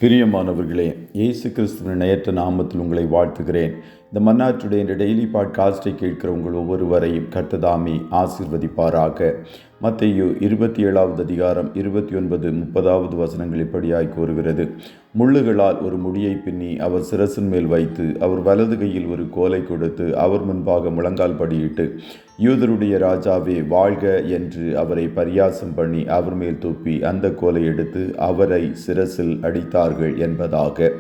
பிரியமானவர்களே, இயேசு கிறிஸ்துவின் நேயற்ற நாமத்தில் உங்களை வாழ்த்துகிறேன். இந்த மன்னாற்றுடைய இந்த டெய்லி பாட்காஸ்டை கேட்கிற உங்கள் ஒவ்வொருவரையும் கர்த்தர் ஆசீர்வதிப்பாராக. மத்தேயு 27வது அதிகாரம் 29, 30வது வசனங்கள் இப்படியாய் கூறுகிறது. முள்ளுகளால் ஒரு முடியை பின்னி அவர் சிரசின் மேல் வைத்து, அவர் வலது கையில் ஒரு கோலை கொடுத்து, அவர் முன்பாக முழங்கால் படியிட்டு, யூதருடைய ராஜாவே வாழ்க என்று அவரை பரியாசம் பண்ணி அவர் மேல் துப்பி அந்த கோலை எடுத்து அவரை சிரசில் அடித்தார்கள் என்பதாக.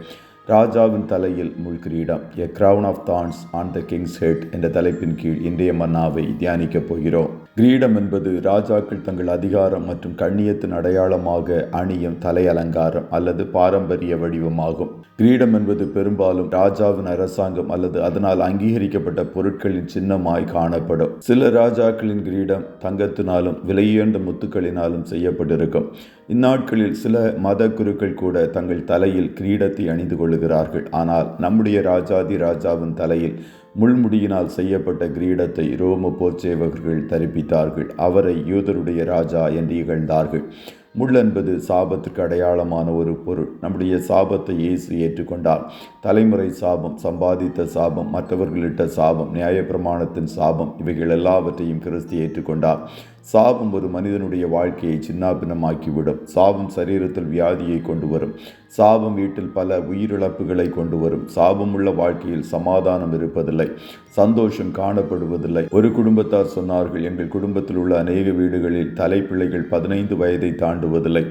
ராஜாவின் தலையில் முள்கிரீடம், a crown of thorns on the king's head என்ற தலைப்பின் கீழ் இன்றைய மன்னாவை தியானிக்கப் போகிறோம். கிரீடம் என்பது ராஜாக்கள் தங்கள் அதிகாரம் மற்றும் கண்ணியத்தின் அடையாளமாக அணியும் தலை அலங்காரம் அல்லது பாரம்பரிய வடிவமாகும். கிரீடம் என்பது பெரும்பாலும் ராஜாவின் அரசாங்கம் அல்லது அதனால் அங்கீகரிக்கப்பட்ட பொருட்களின் சின்னமாய் காணப்படும். சில ராஜாக்களின் கிரீடம் தங்கத்தினாலும் விலையுயர்ந்த முத்துக்களினாலும் செய்யப்பட்டிருக்கும். இந்நாட்களில் சில மத குருக்கள் கூட தங்கள் தலையில் கிரீடத்தை அணிந்து கொள்ளுகிறார்கள். ஆனால் நம்முடைய ராஜாவின் தலையில் முள்முடியினால் செய்யப்பட்ட கிரீடத்தை ரோம போர்ச்சேவகர்கள் தரிப்பித்தார்கள். அவரை யூதருடைய ராஜா என்று இகழ்ந்தார்கள். முள் என்பது சாபத்திற்கு அடையாளமான ஒரு பொருள். நம்முடைய சாபத்தை இயேசு ஏற்றுக்கொண்டார். தலைமுறை சாபம், சம்பாதித்த சாபம், மற்றவர்களிட்ட சாபம், நியாயப்பிரமாணத்தின் சாபம், இவைகள் எல்லாவற்றையும் கிறிஸ்து ஏற்றுக்கொண்டார். சாபம் ஒரு மனிதனுடைய வாழ்க்கையை சின்னாபின்னமாக்கிவிடும். சாபம் சரீரத்தில் வியாதியை கொண்டு வரும். சாபம் வீட்டில் பல உயிரிழப்புகளை கொண்டு வரும். சாபம் உள்ள வாழ்க்கையில் சமாதானம் இருப்பதில்லை, சந்தோஷம் காணப்படுவதில்லை. ஒரு குடும்பத்தார் சொன்னார்கள், எங்கள் குடும்பத்தில் உள்ள அநேக வீடுகளில் தலைப்பிள்ளைகள் 15 வயதை தாண்டுவதில்லை,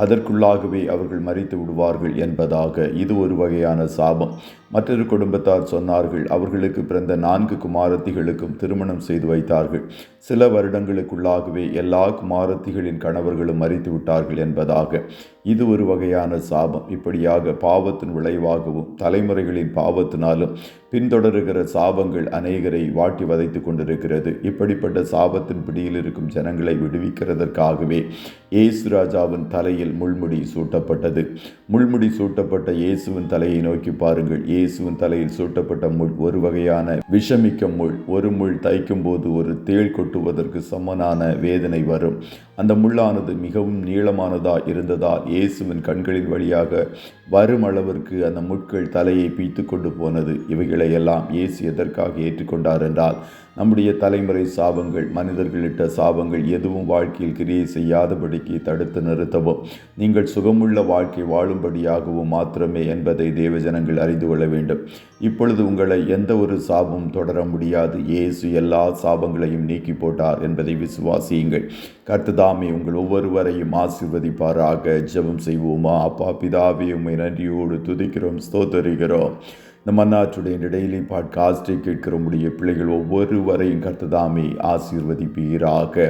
அதற்குள்ளாகவே அவர்கள் மரித்து விடுவார்கள் என்பதாக. இது ஒரு வகையான சாபம். மற்றொரு குடும்பத்தார் சொன்னார்கள், அவர்களுக்கு பிறந்த 4 குமாரத்திகளுக்கும் திருமணம் செய்து வைத்தார்கள். சில வருடங்களுக்குள்ளாகவே எல்லா குமாரத்திகளின் கணவர்களும் மரித்து விட்டார்கள் என்பதாக. இது ஒரு வகையான சாபம். இப்படியாக பாவத்தின் விளைவாகவும் தலைமுறைகளின் பாவத்தினாலும் பின்தொடருகிற சாபங்கள் அநேகரை வாட்டி வதைத்து கொண்டிருக்கிறது. இப்படிப்பட்ட சாபத்தின் பிடியில் இருக்கும் ஜனங்களை விடுவிக்கிறதற்காகவே இயேசு ராஜாவின் தலையில் முள்முடி சூட்டப்பட்டது. முள்முடி சூட்டப்பட்ட இயேசுவின் தலையை நோக்கி பாருங்கள். இயேசுவின் தலையில் சூட்டப்பட்ட முள் ஒரு வகையான விஷமிக்க முள். ஒரு முள் தைக்கும் போது ஒரு தேள் கொட்டுவதற்கு சமனான வேதனை வரும். அந்த முள்ளானது மிகவும் நீளமானதாக இருந்ததால் இயேசுவின் கண்களின் வழியாக வரும் அளவிற்கு அந்த முட்கள் தலையை பீய்த்து கொண்டு போனது. இவைகளை எல்லாம் இயேசு எதற்காக ஏற்றுக்கொண்டார் என்றால், நம்முடைய தலைமுறை சாபங்கள், மனிதர்களிட்ட சாபங்கள் எதுவும் வாழ்க்கையில் கிரியை செய்யாதபடிக்கு தடுத்து நிறுத்தவும், நீங்கள் சுகமுள்ள வாழ்க்கை வாழும்படியாகவும் மாத்திரமே என்பதை தேவஜனங்கள் அறிந்து கொள்ள வேண்டும். இப்பொழுது உங்களை எந்த ஒரு சாபமும் தொடர முடியாது. இயேசு எல்லா சாபங்களையும் நீக்கி போட்டார் என்பதை விசுவாசியுங்கள். கர்த்ததாமே உங்கள் ஒவ்வொருவரையும் ஆசீர்வதிப்பாராக. ஜெபம் செய்வோமா. அப்பா பிதாவே, உம்மை நன்றியோடு துதிக்கிறோம், ஸ்தோத்தரிக்கிறோம். இந்த மன்னாற்றுடைய இந்த டெய்லி பாட்காஸ்டை கேட்கிற முடிய பிள்ளைகள் ஒவ்வொருவரையும் கர்த்ததாமே ஆசீர்வதிப்பீராக.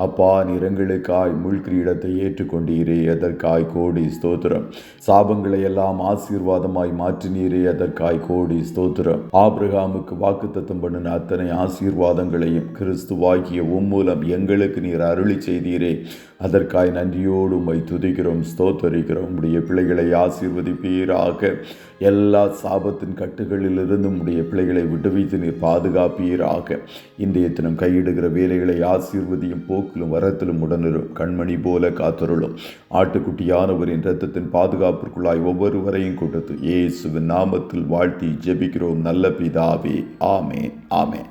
அப்பா, நிறங்களுக்காய் முள் கிரீடத்தை ஏற்றுக்கொண்டீரே, அதற்காய் கோடி ஸ்தோத்திரம். சாபங்களை எல்லாம் ஆசீர்வாதமாய் மாற்றினீரே, அதற்காய் கோடி ஸ்தோத்திரம். ஆபிரகாமுக்கு வாக்குத்தத்தம் பண்ணின அத்தனை ஆசீர்வாதங்களையும் கிறிஸ்துவாகிய மூலம் எங்களுக்கு நீர் அருளி செய்தீரே, அதற்காய் நன்றியோடு உம்மை துதிக்கிறோம், ஸ்தோத்தரிக்கிறோம். உம்முடைய பிள்ளைகளை ஆசீர்வதிப்பீராக. எல்லா சாபத்தின் கட்டுகளிலிருந்து உம்முடைய பிள்ளைகளை விடுவித்து நீர் பாதுகாப்பீராக. இன்றைய தினம் கையிடுகிற வேலைகளை ஆசீர்வதியும், போக்கிலும் வரத்திலும் உடனிரும், கண்மணி போல காத்தருளும். ஆட்டுக்குட்டியானவரின் இரத்தத்தின் பாதுகாப்பிற்குள்ளாய் ஒவ்வொருவரையும் கொடுத்து இயேசுவின் நாமத்தில் வாழ்த்தி ஜெபிக்கிறோம் நல்ல பிதாவே. ஆமென், ஆமென்.